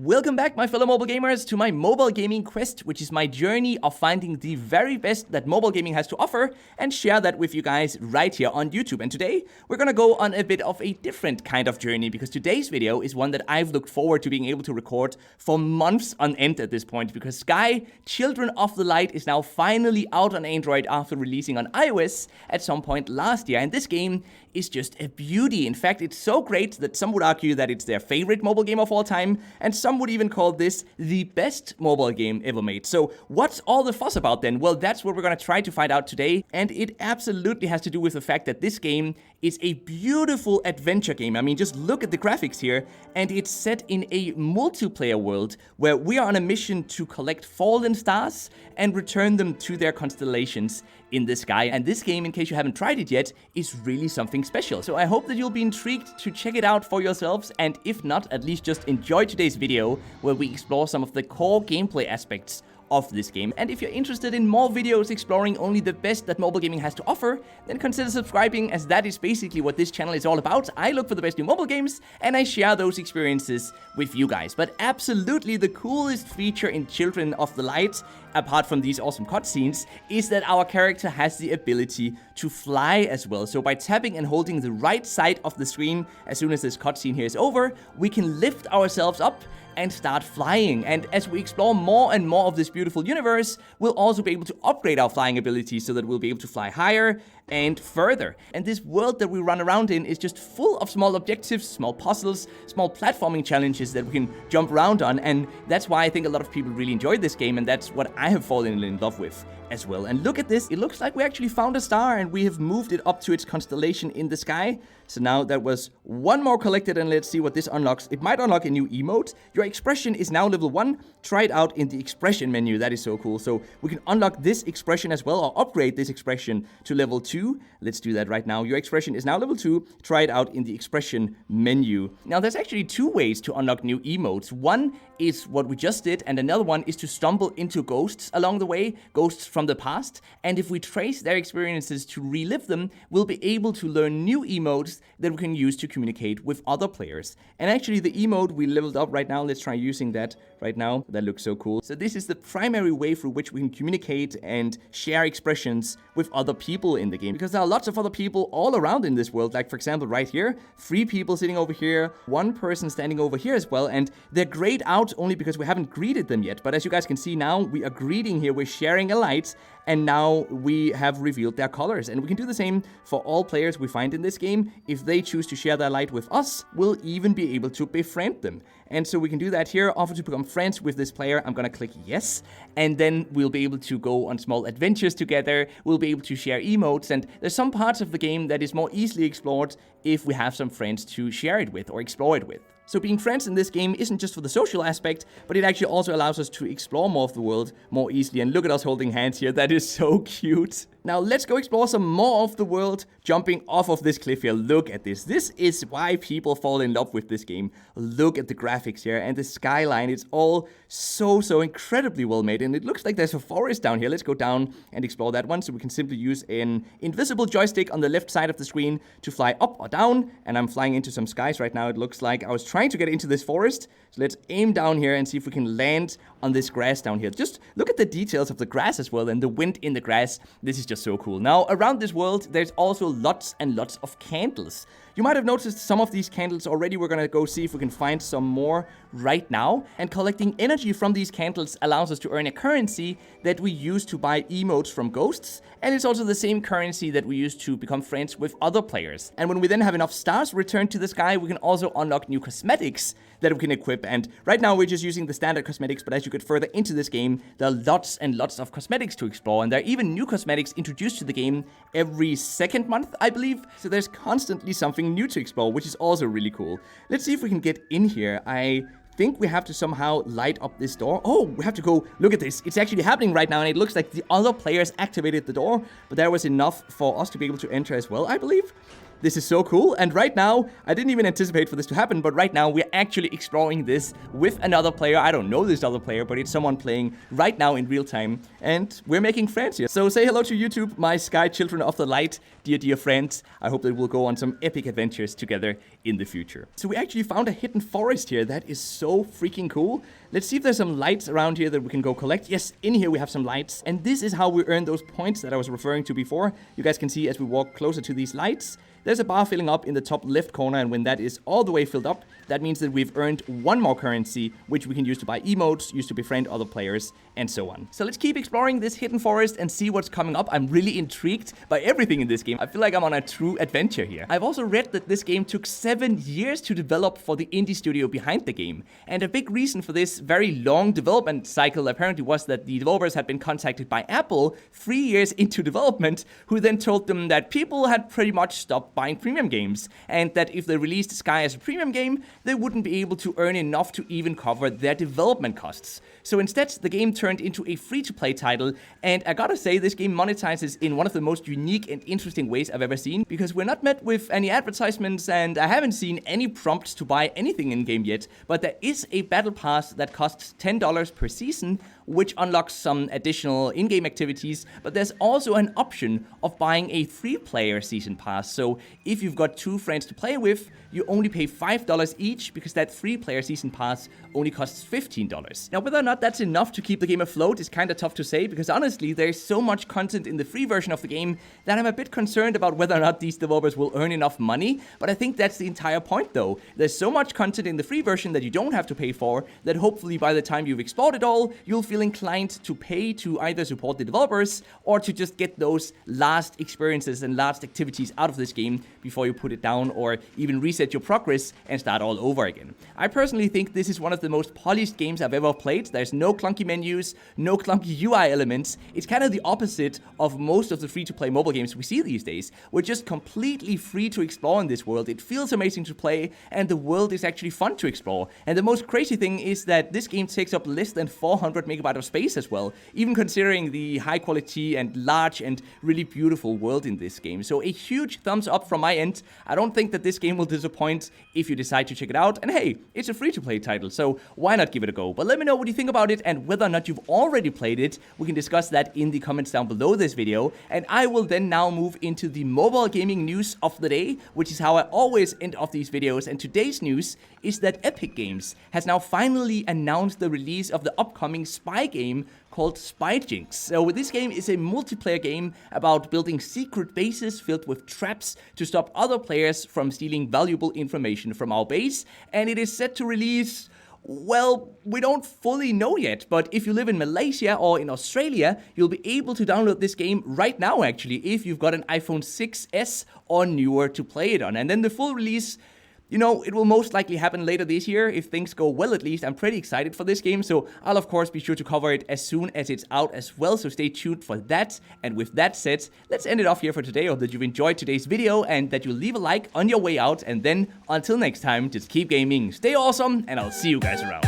Welcome back, my fellow mobile gamers, to my mobile gaming quest, which is my journey of finding the very best that mobile gaming has to offer and share that with you guys right here on YouTube. And today, we're gonna go on a bit of a different kind of journey, because today's video is one that I've looked forward to being able to record for months on end at this point, because Sky, Children of the Light, is now finally out on Android after releasing on iOS at some point last year. And this game is just a beauty. In fact, it's so great that some would argue that it's their favorite mobile game of all time, and some would even call this the best mobile game ever made. So what's all the fuss about then? Well, that's what we're gonna try to find out today, and it absolutely has to do with the fact that this game is a beautiful adventure game. I mean, just look at the graphics here, and it's set in a multiplayer world where we are on a mission to collect fallen stars and return them to their constellations in the sky. And this game, in case you haven't tried it yet, is really something special. So I hope that you'll be intrigued to check it out for yourselves, and if not, at least just enjoy today's video where we explore some of the core gameplay aspects of this game. And if you're interested in more videos exploring only the best that mobile gaming has to offer, then consider subscribing, as that is basically what this channel is all about. I look for the best new mobile games, and I share those experiences with you guys. But absolutely the coolest feature in Children of the Light, apart from these awesome cutscenes, is that our character has the ability to fly as well. So by tapping and holding the right side of the screen as soon as this cutscene here is over, we can lift ourselves up and start flying. And as we explore more and more of this beautiful universe, we'll also be able to upgrade our flying abilities so that we'll be able to fly higher and further. And this world that we run around in is just full of small objectives, small puzzles, small platforming challenges that we can jump around on. And that's why I think a lot of people really enjoyed this game, and that's what I have fallen in love with as well. And look at this, it looks like we actually found a star and we have moved it up to its constellation in the sky. So now that was one more collected, and let's see what this unlocks. It might unlock a new emote. Your expression is now level 1. Try it out in the expression menu. That is so cool. So we can unlock this expression as well, or upgrade this expression to level 2. Let's do that right now. Your expression is now level 2. Try it out in the expression menu. Now there's actually two ways to unlock new emotes. One is what we just did, and another one is to stumble into ghosts along the way, ghosts from the past. And if we trace their experiences to relive them, we'll be able to learn new emotes that we can use to communicate with other players. And actually the emote we leveled up right now, let's try using that right now. That looks so cool. So this is the primary way through which we can communicate and share expressions with other people in the game, because there are lots of other people all around in this world. Like, for example, right here, 3 people sitting over here, 1 person standing over here as well, and they're grayed out only because we haven't greeted them yet. But as you guys can see now, we are greeting here, we're sharing a light, and now we have revealed their colors. And we can do the same for all players we find in this game. If they choose to share their light with us, we'll even be able to befriend them. And so we can do that here, offer to become friends with this player. I'm gonna click yes, and then we'll be able to go on small adventures together. We'll be able to share emotes, and there's some parts of the game that is more easily explored if we have some friends to share it with or explore it with. So being friends in this game isn't just for the social aspect, but it actually also allows us to explore more of the world more easily. And look at us holding hands here. That is so cute. Now let's go explore some more of the world, jumping off of this cliff here. Look at this. This is why people fall in love with this game. Look at the graphics here and the skyline. It's all so incredibly well made. And it looks like there's a forest down here. Let's go down and explore that one. So we can simply use an invisible joystick on the left side of the screen to fly up or down. And I'm flying into some skies right now. It looks like I was trying to get into this forest. So let's aim down here and see if we can land on this grass down here. Just look at the details of the grass as well, and the wind in the grass. This is just so cool. Now, around this world, there's also lots and lots of candles. You might have noticed some of these candles already. We're gonna go see if we can find some more right now. And collecting energy from these candles allows us to earn a currency that we use to buy emotes from ghosts. And it's also the same currency that we use to become friends with other players. And when we then have enough stars returned to the sky, we can also unlock new cosmetics that we can equip. And right now we're just using the standard cosmetics, but as you get further into this game, there are lots and lots of cosmetics to explore. And there are even new cosmetics introduced to the game every second month, I believe. So there's constantly something new to explore, which is also really cool. Let's see if we can get in here. I think we have to somehow light up this door. Oh, we have to go look at this. It's actually happening right now, and it looks like the other players activated the door, but there was enough for us to be able to enter as well, I believe. This is so cool, and right now, I didn't even anticipate for this to happen, but right now we're actually exploring this with another player. I don't know this other player, but it's someone playing right now in real time, and we're making friends here. So say hello to YouTube, my sky children of the light, dear friends. I hope that we'll go on some epic adventures together in the future. So we actually found a hidden forest here. That is so freaking cool. Let's see if there's some lights around here that we can go collect. Yes, in here we have some lights, and this is how we earn those points that I was referring to before. You guys can see as we walk closer to these lights, there's a bar filling up in the top left corner, and when that is all the way filled up, that means that we've earned one more currency, which we can use to buy emotes, use to befriend other players, and so on. So let's keep exploring this hidden forest and see what's coming up. I'm really intrigued by everything in this game. I feel like I'm on a true adventure here. I've also read that this game took 7 years to develop for the indie studio behind the game. And a big reason for this very long development cycle apparently was that the developers had been contacted by Apple 3 years into development, who then told them that people had pretty much stopped buying premium games, and that if they released Sky as a premium game, they wouldn't be able to earn enough to even cover their development costs. So instead, the game turned into a free-to-play title, and I gotta say, this game monetizes in one of the most unique and interesting ways I've ever seen, because we're not met with any advertisements, and I haven't seen any prompts to buy anything in-game yet, but there is a battle pass that costs $10 per season, which unlocks some additional in-game activities, but there's also an option of buying a 3-player season pass. So if you've got 2 friends to play with, you only pay $5 each, because that 3-player season pass only costs $15. Now, whether or not that's enough to keep the game afloat is kind of tough to say, because honestly, there's so much content in the free version of the game that I'm a bit concerned about whether or not these developers will earn enough money, but I think that's the entire point though. There's so much content in the free version that you don't have to pay for, that hopefully by the time you've explored it all, you'll feel inclined to pay to either support the developers or to just get those last experiences and last activities out of this game before you put it down or even reset your progress and start all over again. I personally think this is one of the most polished games I've ever played. There's no clunky menus, no clunky UI elements. It's kind of the opposite of most of the free-to-play mobile games we see these days. We're just completely free to explore in this world. It feels amazing to play, and the world is actually fun to explore. And the most crazy thing is that this game takes up less than 400 megabytes of space as well, even considering the high quality and large and really beautiful world in this game. So a huge thumbs up from my end. I don't think that this game will disappoint if you decide to check it out. And hey, it's a free-to-play title, so why not give it a go? But let me know what you think about it and whether or not you've already played it. We can discuss that in the comments down below this video. And I will then now move into the mobile gaming news of the day, which is how I always end off these videos. And today's news is that Epic Games has now finally announced the release of the upcoming spy game called Spyjinx. So this game is a multiplayer game about building secret bases filled with traps to stop other players from stealing valuable information from our base, and it is set to release, well, we don't fully know yet, but if you live in Malaysia or in Australia, you'll be able to download this game right now actually, if you've got an iPhone 6s or newer to play it on. And then the full release, you know, it will most likely happen later this year, if things go well at least. I'm pretty excited for this game, so I'll of course be sure to cover it as soon as it's out as well, so stay tuned for that. And with that said, let's end it off here for today. I hope that you've enjoyed today's video and that you'll leave a like on your way out, and then until next time, just keep gaming, stay awesome, and I'll see you guys around.